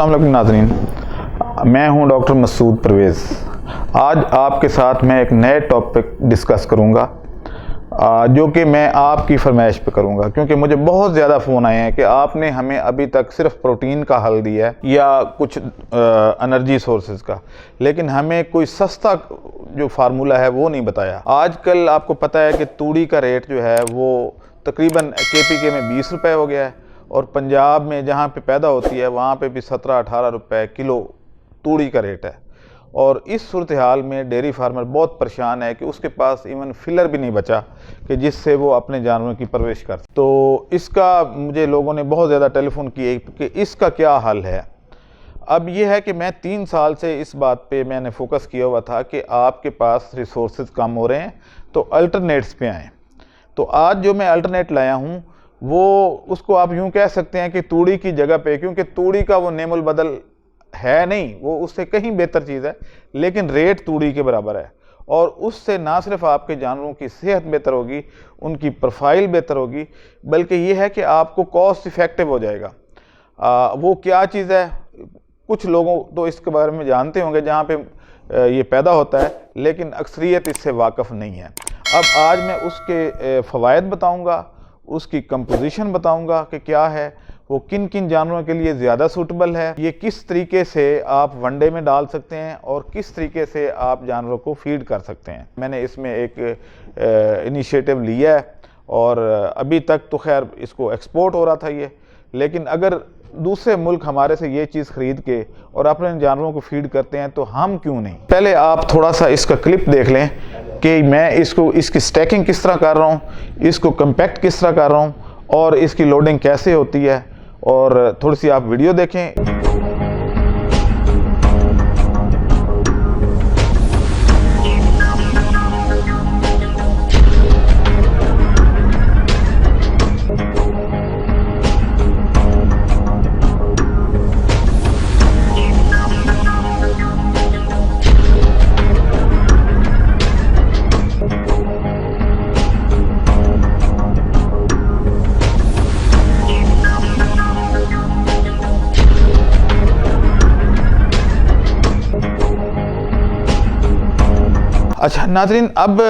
अस्सलाम वालेकुम नाज़रीन, मैं हूं डॉक्टर मसूद परवेज़। आज आपके साथ मैं एक नए टॉपिक डिस्कस करूंगा जो कि मैं आपकी फरमाइश पे करूंगा, क्योंकि मुझे बहुत ज़्यादा फ़ोन आए हैं कि आपने हमें अभी तक सिर्फ प्रोटीन का हल दिया है या कुछ एनर्जी सोर्सेज का, लेकिन हमें कोई सस्ता जो फार्मूला है वो नहीं बताया। आजकल आपको पता है कि तूड़ी का रेट जो है वो तकरीबन KPK में 20 रुपये हो गया है, और पंजाब में जहाँ पे पैदा होती है वहाँ पे भी 17-18 रुपये किलो तूड़ी का रेट है। और इस सूरत हाल में डेयरी फार्मर बहुत परेशान है कि उसके पास इवन फिलर भी नहीं बचा कि जिससे वो अपने जानवरों की परवरिश कर। तो इसका मुझे लोगों ने बहुत ज़्यादा टेलीफोन किए कि इसका क्या हल है। अब यह है कि मैं 3 साल से इस बात पे मैंने फोकस किया हुआ था कि आपके पास रिसोर्सेज कम हो रहे हैं तो अल्टरनेट्स पे आएँ। तो आज जो मैं अल्टरनेट लाया हूँ वो उसको आप यूँ कह सकते हैं कि तूड़ी की जगह पे, क्योंकि तूड़ी का वो नेमुल बदल है नहीं, वो उससे कहीं बेहतर चीज़ है, लेकिन रेट तूड़ी के बराबर है। और उससे ना सिर्फ आपके जानवरों की सेहत बेहतर होगी, उनकी प्रोफाइल बेहतर होगी, बल्कि ये है कि आपको कॉस्ट इफ़ेक्टिव हो जाएगा। वो क्या चीज़ है, कुछ लोगों तो इसके बारे में जानते होंगे जहाँ पे ये पैदा होता है, लेकिन अक्सरियत इससे वाकिफ़ नहीं है। अब आज मैं उसके फ़वाइद बताऊँगा, उसकी कंपोजिशन बताऊंगा कि क्या है, वो किन किन जानवरों के लिए ज़्यादा सूटेबल है, ये किस तरीके से आप वनडे में डाल सकते हैं और किस तरीके से आप जानवरों को फीड कर सकते हैं। मैंने इसमें एक इनिशिएटिव लिया है और अभी तक तो खैर इसको एक्सपोर्ट हो रहा था ये, लेकिन अगर दूसरे मुल्क हमारे से ये चीज़ ख़रीद के और अपने जानवरों को फीड करते हैं तो हम क्यों नहीं। पहले आप थोड़ा सा इसका क्लिप देख लें कि मैं इसकी स्टैकिंग किस तरह कर रहा हूँ, इसको कंपैक्ट किस तरह कर रहा हूँ और इसकी लोडिंग कैसे होती है, और थोड़ी सी आप वीडियो देखें। अच्छा नाज़रीन, अब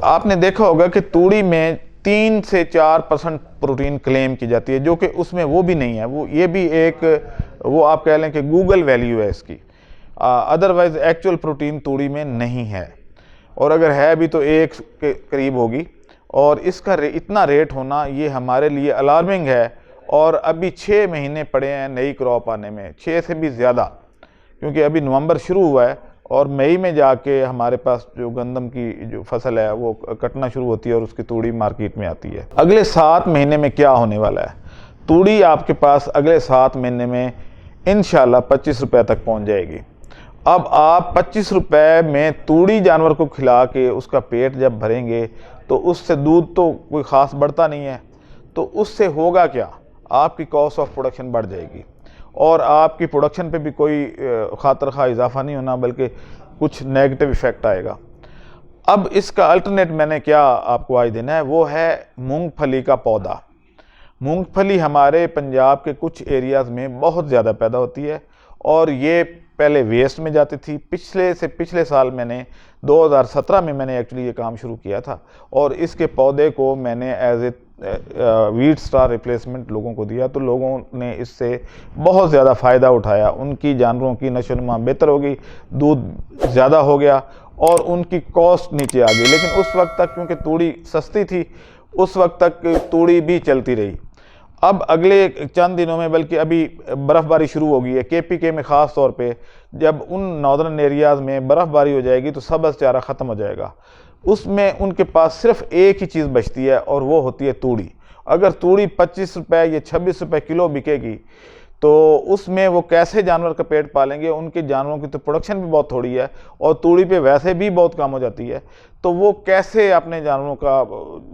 आपने देखा होगा कि तूड़ी में 3 से 4% प्रोटीन क्लेम की जाती है, जो कि उसमें वो भी नहीं है। वो ये भी एक वो आप कह लें कि गूगल वैल्यू है इसकी। अदरवाइज़ एक्चुअल प्रोटीन तूड़ी में नहीं है, और अगर है भी तो 1 के करीब होगी। और इसका इतना रेट होना ये हमारे लिए अलार्मिंग है। और अभी 6 महीने पड़े हैं नई क्रॉप आने में, 6 से भी ज़्यादा, क्योंकि अभी नवंबर शुरू हुआ है और मई में जाके हमारे पास जो गंदम की जो फसल है वो कटना शुरू होती है और उसकी तूड़ी मार्केट में आती है। अगले 7 महीने में क्या होने वाला है, तूड़ी आपके पास अगले 7 महीने में इंशाल्लाह 25 रुपये तक पहुंच जाएगी। अब आप 25 रुपये में तूड़ी जानवर को खिला के उसका पेट जब भरेंगे तो उससे दूध तो कोई ख़ास बढ़ता नहीं है, तो उससे होगा क्या, आपकी कॉस्ट ऑफ प्रोडक्शन बढ़ जाएगी और आपकी प्रोडक्शन पे भी कोई खातर खा इजाफा नहीं होना, बल्कि कुछ नेगेटिव इफ़ेक्ट आएगा। अब इसका अल्टरनेट मैंने क्या आपको आज देना है, वो है मूंगफली का पौधा। मूंगफली हमारे पंजाब के कुछ एरियाज़ में बहुत ज़्यादा पैदा होती है और ये पहले वेस्ट में जाती थी। पिछले साल मैंने 2017 में मैंने एक्चुअली ये काम शुरू किया था और इसके पौधे को मैंने as a wheat star replacement लोगों को दिया, तो लोगों ने इससे बहुत ज़्यादा फ़ायदा उठाया। उनकी जानवरों की नशोनुमा बेहतर हो गई, दूध ज़्यादा हो गया और उनकी कॉस्ट नीचे आ गई। लेकिन उस वक्त तक क्योंकि तूड़ी सस्ती थी, उस वक्त तक तूड़ी भी चलती रही। अब अगले चंद दिनों में, बल्कि अभी बर्फ़बारी शुरू हो गई है KPK में, ख़ास तौर पे जब उन नॉर्दर्न एरियाज़ में बर्फ़बारी हो जाएगी तो सब्ज़ चारा ख़त्म हो जाएगा। उसमें उनके पास सिर्फ एक ही चीज़ बचती है और वो होती है तूड़ी। अगर तूड़ी 25 रुपये या 26 रुपये किलो बिकेगी तो उसमें वो कैसे जानवर का पेट पालेंगे। उनके जानवरों की तो प्रोडक्शन भी बहुत थोड़ी है और तूड़ी पे वैसे भी बहुत कम हो जाती है, तो वो कैसे अपने जानवरों का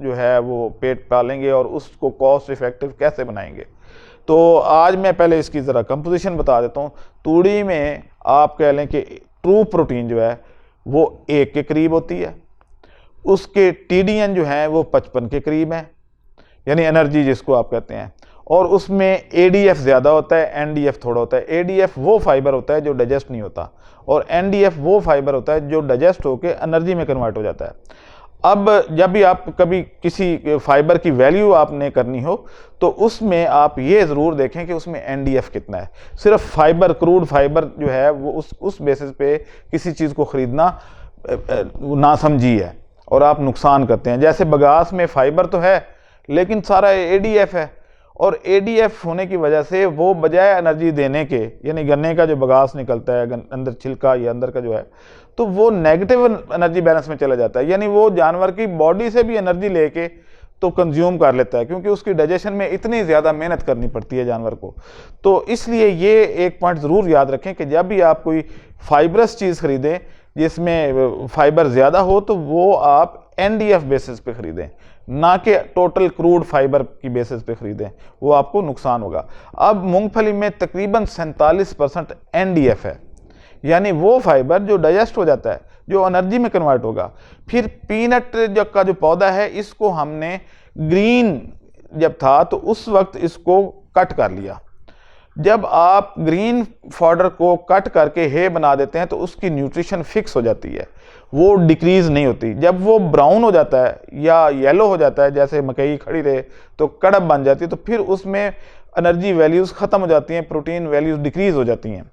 जो है वो पेट पालेंगे और उसको कॉस्ट इफ़ेक्टिव कैसे बनाएंगे। तो आज मैं पहले इसकी ज़रा कंपोजिशन बता देता हूँ। तूड़ी में आप कह लें कि ट्रू प्रोटीन जो है वो 1 के करीब होती है, उसके TDN जो हैं वो 55 के करीब हैं, यानी एनर्जी जिसको आप कहते हैं, और उसमें एडीएफ ज़्यादा होता है, एनडीएफ थोड़ा होता है। एडीएफ वो फाइबर होता है जो डाइजेस्ट नहीं होता, और एनडीएफ वो फाइबर होता है जो डाइजेस्ट होकर एनर्जी में कन्वर्ट हो जाता है। अब जब भी आप कभी किसी फाइबर की वैल्यू आपने करनी हो तो उसमें आप ये ज़रूर देखें कि उसमें एनडीएफ कितना है। सिर्फ फाइबर, क्रूड फाइबर जो है वो उस बेसिस पे किसी चीज़ को ख़रीदना नासमझी है और आप नुकसान करते हैं। जैसे बगास में फाइबर तो है लेकिन सारा एडीएफ है, और एडीएफ होने की वजह से वो बजाय एनर्जी देने के, यानी गन्ने का जो बगास निकलता है अंदर छिलका या अंदर का जो है, तो वो नेगेटिव एनर्जी बैलेंस में चला जाता है, यानी वो जानवर की बॉडी से भी एनर्जी लेके तो कंज्यूम कर लेता है, क्योंकि उसकी डाइजेशन में इतनी ज़्यादा मेहनत करनी पड़ती है जानवर को। तो इसलिए ये एक पॉइंट ज़रूर याद रखें कि जब भी आप कोई फाइबरस चीज़ खरीदें जिसमें फाइबर ज़्यादा हो तो वो आप एनडीएफ बेसिस पे ख़रीदें, ना कि टोटल क्रूड फाइबर की बेसिस पे ख़रीदें, वो आपको नुकसान होगा। अब मूंगफली में तकरीबन 47% एनडीएफ है, यानी वो फाइबर जो डाइजेस्ट हो जाता है, जो एनर्जी में कन्वर्ट होगा। फिर पीनट का जो पौधा है, इसको हमने ग्रीन जब था तो उस वक्त इसको कट कर लिया। जब आप ग्रीन फॉडर को कट करके हे बना देते हैं तो उसकी न्यूट्रिशन फिक्स हो जाती है, वो डिक्रीज़ नहीं होती। जब वो ब्राउन हो जाता है या येलो हो जाता है, जैसे मकई खड़ी रहे तो कड़क बन जाती है, तो फिर उसमें एनर्जी वैल्यूज़ ख़त्म हो जाती हैं, प्रोटीन वैल्यूज़ डिक्रीज़ हो जाती हैं,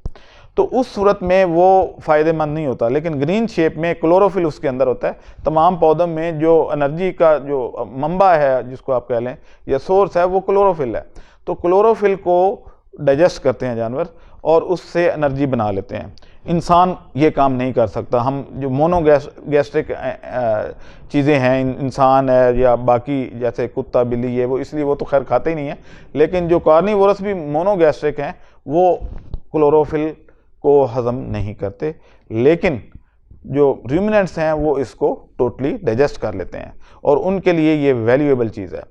तो उस सूरत में वो फ़ायदेमंद नहीं होता। लेकिन ग्रीन शेप में क्लोरोफिल उसके अंदर होता है। तमाम पौधों में जो एनर्जी का जो मंबा है, जिसको आप कह लें, या सोर्स है, वो क्लोरोफिल है। तो क्लोरोफिल को डाइजेस्ट करते हैं जानवर और उससे एनर्जी बना लेते हैं। इंसान ये काम नहीं कर सकता। हम जो मोनोगैस्ट्रिक चीज़ें हैं, इंसान है या बाकी जैसे कुत्ता बिल्ली है, वो इसलिए वो तो खैर खाते ही नहीं है, लेकिन जो कार्निवोरस भी मोनोगैस्ट्रिक हैं वो क्लोरोफिल को हज़म नहीं करते, लेकिन जो रूमिनेंट्स हैं वो इसको टोटली डाइजेस्ट कर लेते हैं, और उनके लिए ये वैल्यूएबल चीज़ है।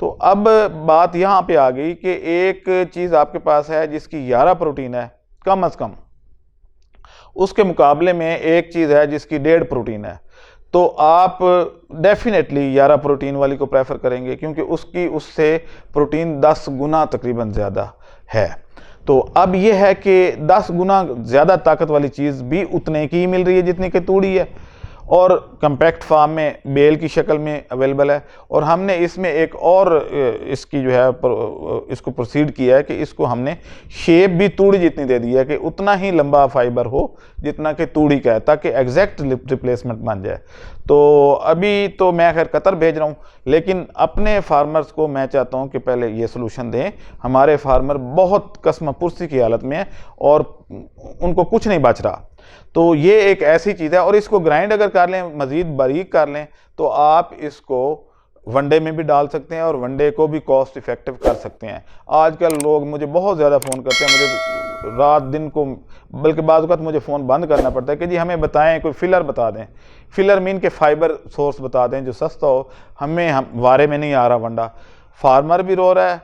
तो अब बात यहाँ पे आ गई कि एक चीज़ आपके पास है जिसकी 11 प्रोटीन है कम से कम, उसके मुकाबले में एक चीज़ है जिसकी 1.5 प्रोटीन है, तो आप डेफिनेटली 11 प्रोटीन वाली को प्रेफर करेंगे, क्योंकि उससे प्रोटीन 10 गुना तकरीबन ज़्यादा है। तो अब ये है कि 10 गुना ज़्यादा ताकत वाली चीज़ भी उतने की ही मिल रही है जितनी कि तूड़ी है, और कम्पैक्ट फार्म में बेल की शक्ल में अवेलेबल है। और हमने इसमें एक और इसकी जो है इसको प्रोसीड किया है कि इसको हमने शेप भी तूड़ी जितनी दे दी है कि उतना ही लंबा फाइबर हो जितना कि तूड़ी का है, ताकि एग्जैक्ट रिप्लेसमेंट बन जाए। तो अभी तो मैं खैर कतर भेज रहा हूँ, लेकिन अपने फार्मर्स को मैं चाहता हूँ कि पहले ये सोल्यूशन दें। हमारे फार्मर बहुत कसमपुर्सी की हालत में है और उनको कुछ नहीं बच रहा। तो ये एक ऐसी चीज़ है, और इसको ग्राइंड अगर कर लें, मज़ीद बारीक कर लें, तो आप इसको वनडे में भी डाल सकते हैं और वनडे को भी कॉस्ट इफ़ेक्टिव कर सकते हैं। आजकल लोग मुझे बहुत ज़्यादा फ़ोन करते हैं, मुझे रात दिन को, बल्कि बाद वक़्त मुझे फ़ोन बंद करना पड़ता है कि जी हमें बताएं, कोई फिलर बता दें, फिलर मीन के फाइबर सोर्स बता दें जो सस्ता हो। हम वारे में नहीं आ रहा वंडा, फार्मर भी रो रहा है,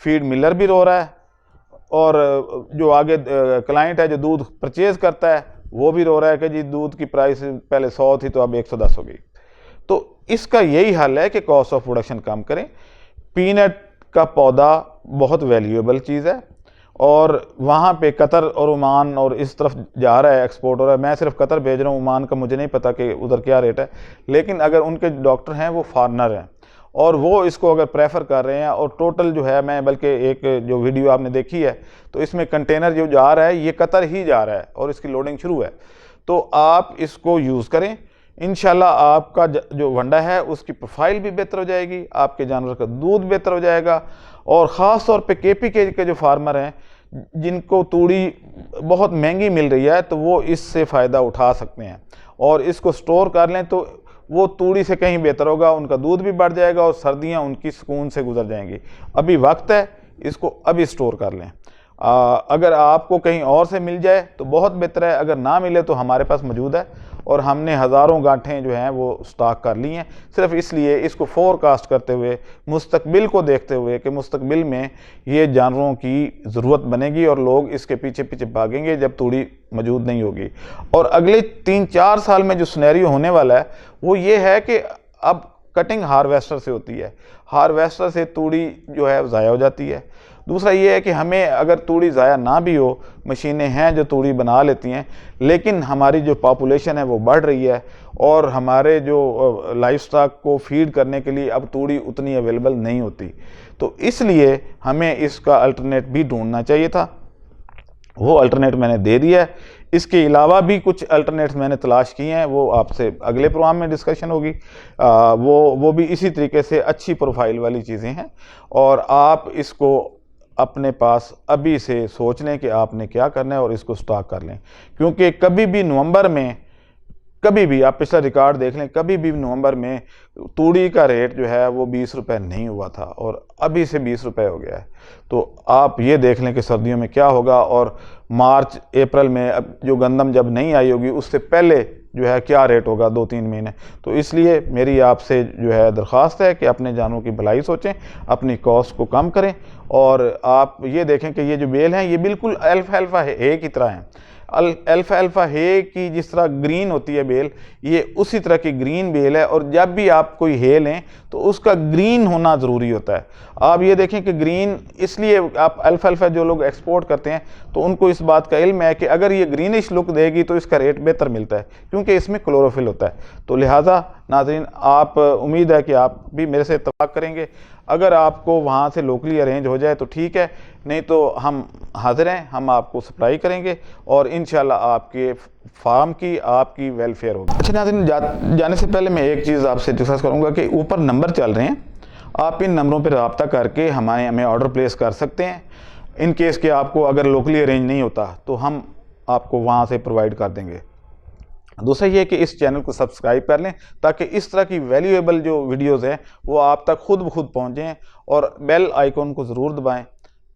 फीड मिलर भी रो रहा है, और जो आगे क्लाइंट है जो दूध परचेज़ करता है वो भी रो रहा है कि जी दूध की प्राइस पहले 100 थी तो अब 110 हो गई। तो इसका यही हल है कि कॉस्ट ऑफ प्रोडक्शन कम करें। पीनट का पौधा बहुत वैल्यूएबल चीज़ है, और वहाँ पे कतर और ओमान और इस तरफ जा रहा है, एक्सपोर्ट हो रहा है। मैं सिर्फ कतर भेज रहा हूँ, ओमान का मुझे नहीं पता कि उधर क्या रेट है, लेकिन अगर उनके डॉक्टर हैं वो फॉरनर हैं और वो इसको अगर प्रेफर कर रहे हैं, और टोटल जो है, मैं बल्कि एक जो वीडियो आपने देखी है तो इसमें कंटेनर जो जा रहा है ये कतर ही जा रहा है और इसकी लोडिंग शुरू है। तो आप इसको यूज़ करें, इंशाल्लाह आपका जो वंडा है उसकी प्रोफाइल भी बेहतर हो जाएगी, आपके जानवर का दूध बेहतर हो जाएगा। और ख़ास तौर पे केपीके के जो फार्मर हैं जिनको तूड़ी बहुत महंगी मिल रही है, तो वो इससे फ़ायदा उठा सकते हैं और इसको स्टोर कर लें तो वो तूड़ी से कहीं बेहतर होगा, उनका दूध भी बढ़ जाएगा और सर्दियां उनकी सुकून से गुजर जाएंगी। अभी वक्त है, इसको अभी स्टोर कर लें। अगर आपको कहीं और से मिल जाए तो बहुत बेहतर है, अगर ना मिले तो हमारे पास मौजूद है और हमने हज़ारों गांठें जो हैं वो स्टॉक कर ली हैं, सिर्फ इसलिए इसको फोरकास्ट करते हुए, मुस्तकबिल को देखते हुए कि मुस्तकबिल में ये जानवरों की ज़रूरत बनेगी और लोग इसके पीछे पीछे भागेंगे जब तूड़ी मौजूद नहीं होगी। और अगले 3-4 साल में जो सिनेरियो होने वाला है वो ये है कि अब कटिंग हार्वेस्टर से होती है। हार्वेस्टर से तूड़ी जो है ज़ाया हो जाती है। दूसरा ये है कि हमें अगर तूड़ी ज़ाया ना भी हो, मशीनें हैं जो तूड़ी बना लेती हैं, लेकिन हमारी जो पॉपुलेशन है वो बढ़ रही है और हमारे जो लाइफ स्टॉक को फीड करने के लिए अब तूड़ी उतनी अवेलेबल नहीं होती। तो इसलिए हमें इसका अल्टरनेट भी ढूंढना चाहिए था, वो अल्टरनेट मैंने दे दिया है। इसके अलावा भी कुछ अल्टरनेट्स मैंने तलाश किए हैं, वो आपसे अगले प्रोग्राम में डिस्कशन होगी। वो भी इसी तरीके से अच्छी प्रोफाइल वाली चीज़ें हैं और आप इसको अपने पास अभी से सोच लें कि आपने क्या करना है और इसको स्टॉक कर लें, क्योंकि कभी भी नवंबर में, कभी भी आप पिछला रिकॉर्ड देख लें, कभी भी नवंबर में तूड़ी का रेट जो है वो 20 रुपये नहीं हुआ था और अभी से 20 रुपये हो गया है। तो आप ये देख लें कि सर्दियों में क्या होगा और मार्च अप्रैल में अब जो गंदम जब नहीं आई होगी उससे पहले जो है क्या रेट होगा 2-3 महीने। तो इसलिए मेरी आपसे जो है दरख्वास्त है कि अपने जानों की भलाई सोचें, अपनी कॉस्ट को कम करें और आप ये देखें कि ये जो बेल हैं ये बिल्कुल अल्फा हे की तरह हैं। अल्फा हे की जिस तरह ग्रीन होती है बेल, ये उसी तरह की ग्रीन बेल है और जब भी आप कोई हे लें तो उसका ग्रीन होना ज़रूरी होता है। आप ये देखें कि ग्रीन इसलिए आप अल्फा जो लोग एक्सपोर्ट करते हैं तो उनको इस बात का इल्म है कि अगर ये ग्रीनिश लुक देगी तो इसका रेट बेहतर मिलता है क्योंकि इसमें क्लोरोफिल होता है। तो लिहाजा नाज़रीन, आप उम्मीद है कि आप भी मेरे से इत्तफाक करेंगे। अगर आपको वहाँ से लोकली अरेंज हो जाए तो ठीक है, नहीं तो हम हाजिर हैं, हम आपको सप्लाई करेंगे और इंशाल्लाह आपके फार्म की आपकी वेलफेयर होगी। अच्छा नाज़रीन, जाने से पहले मैं एक चीज़ आपसे डिस्कस करूँगा कि ऊपर नंबर चल रहे हैं, आप इन नंबरों पर रब्ता करके हमें ऑर्डर प्लेस कर सकते हैं। इन केस के आपको अगर लोकली अरेंज नहीं होता तो हम आपको वहाँ से प्रोवाइड कर देंगे। दूसरा ये कि इस चैनल को सब्सक्राइब कर लें ताकि इस तरह की वैल्यूएबल जो वीडियोज़ हैं वो आप तक खुद ब खुद पहुँचें और बेल आइकॉन को ज़रूर दबाएं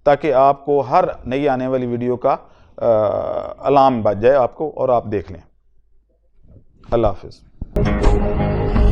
ताकि आपको हर नई आने वाली वीडियो का अलार्म बज जाए आपको और आप देख लें। अल्लाह हाफ़िज़।